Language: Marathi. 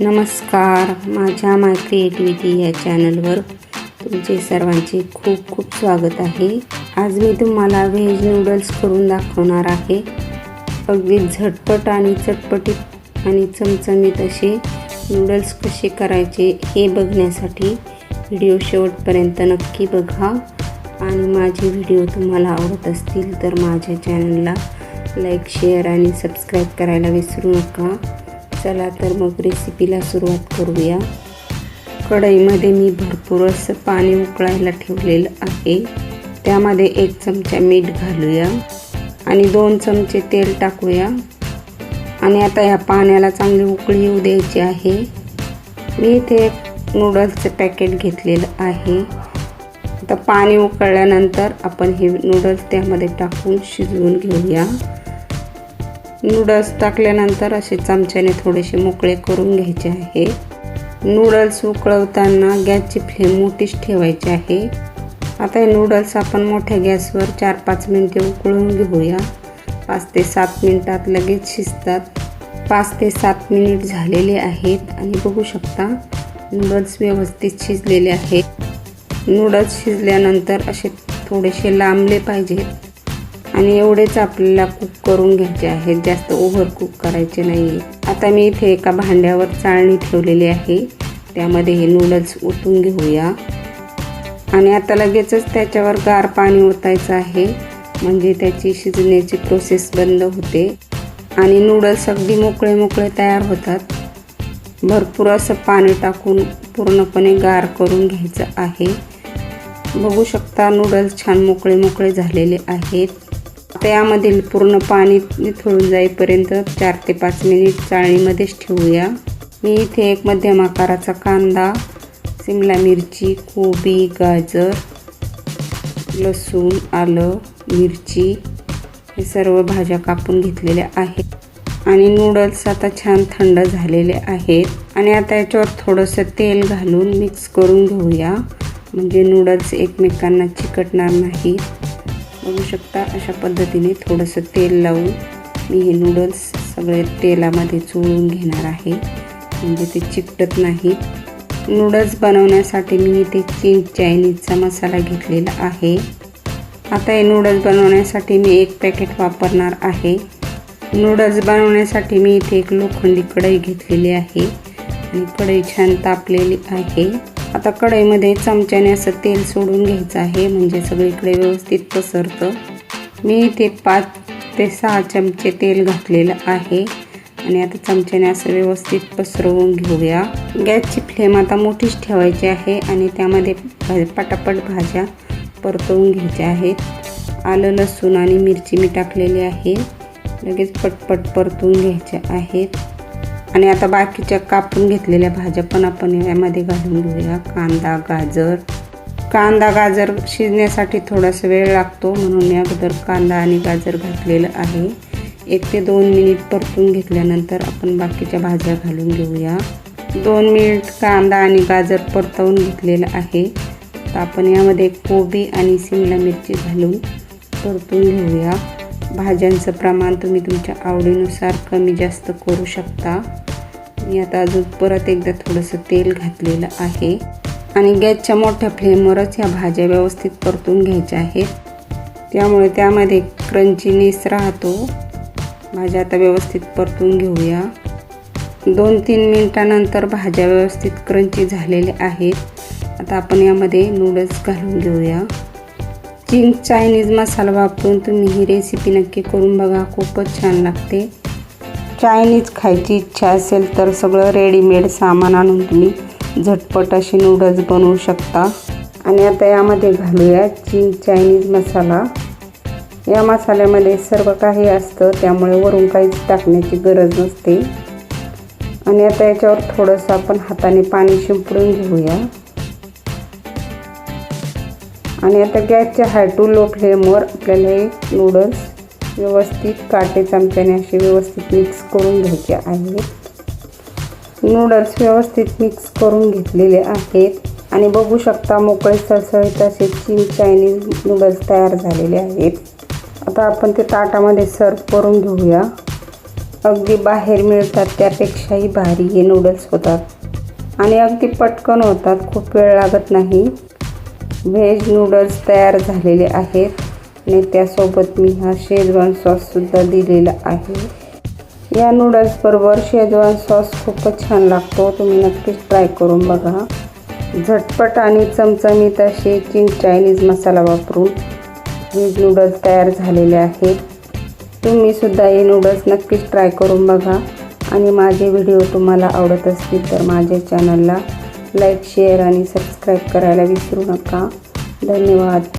नमस्कार, माझ्या माय क्रिएटिव्हिटी या चॅनलवर तुमचे सर्वांचे खूप खूप स्वागत आहे। आज मी तुम्हाला व्हेज नूडल्स करून दाखवणार आहे। अगदी झटपट आणि चटपटीत आणि चमचमीत असे नूडल्स कसे करायचे हे बघण्यासाठी व्हिडिओ शेवटपर्यंत नक्की बघा। आणि माझे व्हिडिओ तुम्हाला आवडत असतील तर माझ्या चॅनलला लाईक, शेअर आणि सबस्क्राईब करायला विसरू नका। चला तर मग रेसिपीला सुरुवात करूया। कढईमध्ये मी भरपूर असं पाणी उकळायला ठेवलेलं आहे। त्यामध्ये 1 चमचा मीठ घालूया आणि 2 चमचे तेल टाकूया। आणि आता या पाण्याला चांगली उकळी येऊ द्यायची आहे। मी इथे नूडल्सचं पॅकेट घेतलेलं आहे। आता पाणी उकळल्यानंतर आपण हे नूडल्स त्यामध्ये टाकून शिजवून घेऊया। नूडल्स टाकल्यानंतर असे चमच्याने थोडेसे मोकळे करून घ्यायचे आहे। नूडल्स उकळवताना गॅसची फ्लेम मोठीच ठेवायची आहे। आता हे नूडल्स आपण मोठ्या गॅसवर 4-5 मिनिटे उकळून घेऊया। 5 ते 7 मिनिटात लगेच शिजतात। 5 ते 7 मिनिट झालेले आहेत आणि बघू शकता नूडल्स व्यवस्थित शिजलेले आहेत। नूडल्स शिजल्यानंतर असे थोडेसे लांबले पाहिजेत आणि एवढेच आपल्याला कुक करून घ्यायचे आहेत, जास्त ओव्हर कुक करायचे नाही। आता मी इथे एका भांड्यावर चाळणी ठेवलेली आहे, त्यामध्ये हे नूडल्स ओतून घेऊया। आणि आता लगेचच त्याच्यावर गार पाणी ओतायचं आहे, म्हणजे त्याची शिजण्याची प्रोसेस बंद होते आणि नूडल्स अगदी मोकळे मोकळे तयार होतात। भरपूर असं पाणी टाकून पूर्णपणे गार करून घ्यायचं आहे। बघू शकता नूडल्स छान मोकळे मोकळे झालेले आहेत। आता यामधील पूर्ण पाणी निथळून जाईपर्यंत 4 ते 5 मिनिट चाळणीमध्येच ठेवूया। मी इथे एक मध्यम आकाराचा कांदा, शिमला मिरची, कोबी, गाजर, लसूण, आलं, मिरची हे सर्व भाज्या कापून घेतलेल्या आहेत। आणि नूडल्स आता छान थंड झालेले आहेत आणि आता याच्यावर थोडंसं तेल घालून मिक्स करून घेऊया, म्हणजे नूडल्स एकमेकांना चिकटणार नाही। बघू शकता अशा पद्धतीने थोडंसं तेल लावून मी हे नूडल्स सगळे तेलामध्ये चोळून घेणार आहे, म्हणजे ते चिकटत नाहीत। नूडल्स बनवण्यासाठी मी इथे चिंग चायनीजचा मसाला घेतलेला आहे। आता हे नूडल्स बनवण्यासाठी मी 1 पॅकेट वापरणार आहे। नूडल्स बनवण्यासाठी मी इथे एक लोखंडी कढई घेतलेली आहे आणि कढई छान तापलेली आहे। आता कढईमध्ये चमच्याने असं तेल सोडून घ्यायचं आहे, म्हणजे सगळीकडे व्यवस्थित पसरतं। मी इथे 5 ते 6 चमचे तेल घातलेलं आहे आणि आता चमच्याने असं व्यवस्थित पसरवून घेऊया। गॅसची फ्लेम आता मोठीच ठेवायची आहे आणि त्यामध्ये पटापट भाज्या परतवून घ्यायच्या आहेत। आलं, लसूण आणि मिरची मी टाकलेली आहे, लगेच पटपट परतून घ्यायच्या आहेत। आणि आता बाकीच्या कापून घेतलेल्या भाज्या पण आपण यामध्ये घालून घेऊया। कांदा गाजर शिजण्यासाठी थोडासा वेळ लागतो, म्हणून मी अगोदर कांदा आणि गाजर घातलेलं आहे। 1 ते 2 मिनिट परतून घेतल्यानंतर आपण बाकीच्या भाज्या घालून घेऊया। 2 मिनिट कांदा आणि गाजर परतवून घेतलेलं आहे। तर आपण यामध्ये कोबी आणि शिमला मिरची घालून परतून घेऊया। भाज्यांचं प्रमाण तुम्ही तुमच्या आवडीनुसार कमी जास्त करू शकता। मी आता अजून परत एकदा थोडंसं तेल घातलेलं आहे आणि गॅसच्या मोठ्या फ्लेमवरच ह्या भाज्या व्यवस्थित परतून घ्यायच्या आहेत, त्यामुळे त्यामध्ये क्रंचीनेस राहतो। भाज्या आता व्यवस्थित परतून घेऊया। 2-3 मिनिटानंतर भाज्या व्यवस्थित क्रंची झालेल्या आहेत। आता आपण यामध्ये नूडल्स घालून घेऊया। चिंग चायनीज मसाला वापरून तुम्ही ही रेसिपी नक्की करून बघा, खूपच छान लागते। चायनीज खायची इच्छा असेल तर सगळं रेडीमेड सामान आणून तुम्ही झटपट असे नूडल्स बनवू शकता। आणि आता यामध्ये घालूया चिंग चायनीज मसाला। या मसाल्यामध्ये सर्व काही असतं, त्यामुळे वरून काहीच टाकण्याची गरज नसते। आणि आता याच्यावर थोडंसं आपण हाताने पाणी शिंपडून घेऊया। आणि आता गॅसच्या हाय टू लो फ्लेमवर आपल्याला हे नूडल्स व्यवस्थित काटे चमच्याने असे व्यवस्थित मिक्स करून घ्यायचे आहेत। नूडल्स व्यवस्थित मिक्स करून घेतलेले आहेत आणि बघू शकता मोकळे सळसळीत असे चिंग चायनीज नूडल्स तयार झालेले आहेत। आता आपण ते ताटामध्ये सर्व करून घेऊया। अगदी बाहेर मिळतात त्यापेक्षाही भारी हे नूडल्स होतात आणि अगदी पटकन होतात, खूप वेळ लागत नाही. व्हेज नूडल्स तयार झालेले आहेत आणि त्यासोबत मी हा शेजवान सॉससुद्धा दिलेला आहे. या नूडल्सबरोबर शेजवान सॉस खूपच छान लागतो. तुम्ही नक्कीच ट्राय करून बघा. झटपट आणि चमचमीत असे चिंग्स चायनीज मसाला वापरून व्हेज नूडल्स तयार झालेले आहेत. तुम्हीसुद्धा हे नूडल्स नक्कीच ट्राय करून बघा आणि माझे व्हिडिओ तुम्हाला आवडत असतील तर माझ्या चॅनलला लाईक, शेअर आणि सबस्क्राईब करायला विसरू नका. धन्यवाद.